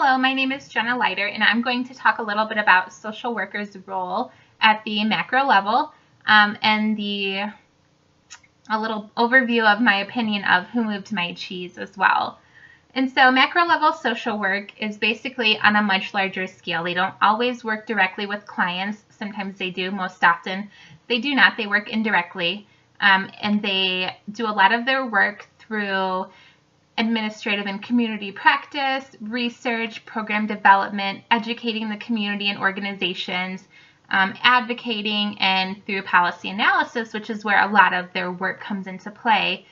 Hello, my name is Jenna Leiter, and I'm going to talk a little bit about social workers' role at the macro level and a little overview of my opinion of Who Moved My Cheese as well. And so macro level social work is basically on a much larger scale. They don't always work directly with clients. Sometimes they do. Most often they do not. They work indirectly, and they do a lot of their work through administrative and community practice, research, program development, educating the community and organizations, advocating, and through policy analysis, which is where a lot of their work comes into play,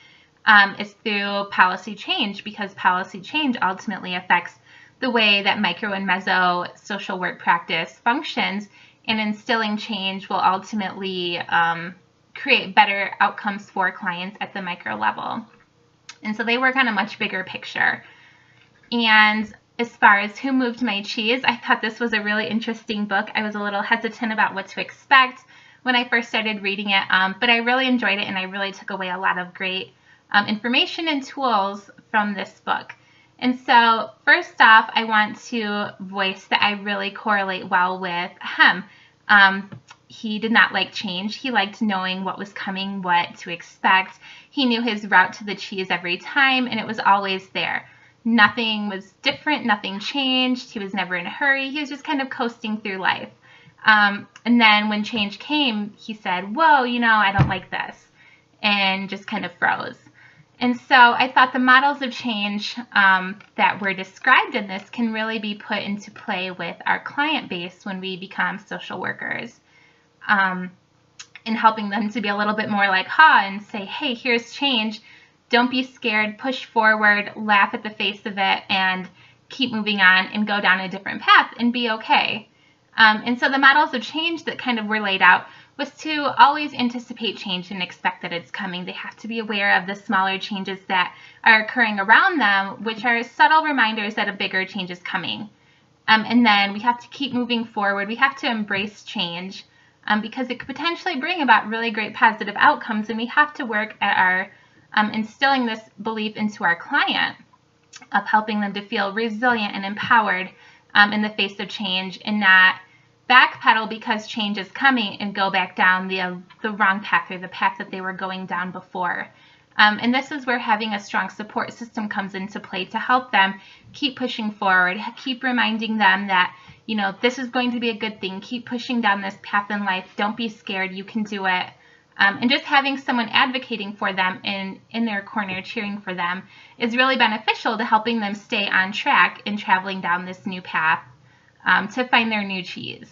is through policy change, because policy change ultimately affects the way that micro and meso social work practice functions, and instilling change will ultimately create better outcomes for clients at the micro level. And so they work on a much bigger picture. And as far as Who Moved My Cheese, I thought this was a really interesting book. I was a little hesitant about what to expect when I first started reading it, but I really enjoyed it, and I really took away a lot of great information and tools from this book. And so first off, I want to voice that I really correlate well with Hem. He did not like change. He liked knowing what was coming, what to expect. He knew his route to the cheese every time, and it was always there. Nothing was different. Nothing changed. He was never in a hurry. He was just kind of coasting through life. And then when change came, he said, whoa, I don't like this, and just kind of froze. And so I thought the models of change that were described in this can really be put into play with our client base when we become social workers. And helping them to be a little bit more like Ha and say, hey, here's change. Don't be scared. Push forward, laugh at the face of it, and keep moving on and go down a different path and be okay. And so the models of change that kind of were laid out was to always anticipate change and expect that it's coming. They have to be aware of the smaller changes that are occurring around them, which are subtle reminders that a bigger change is coming. And then we have to keep moving forward. We have to embrace change. Because it could potentially bring about really great positive outcomes, and we have to work at our instilling this belief into our client of helping them to feel resilient and empowered in the face of change, and not backpedal because change is coming and go back down the wrong path or the path that they were going down before. And this is where having a strong support system comes into play to help them keep pushing forward, keep reminding them that this is going to be a good thing. Keep pushing down this path in life. Don't be scared. You can do it. And just having someone advocating for them in their corner, cheering for them, is really beneficial to helping them stay on track in traveling down this new path to find their new cheese.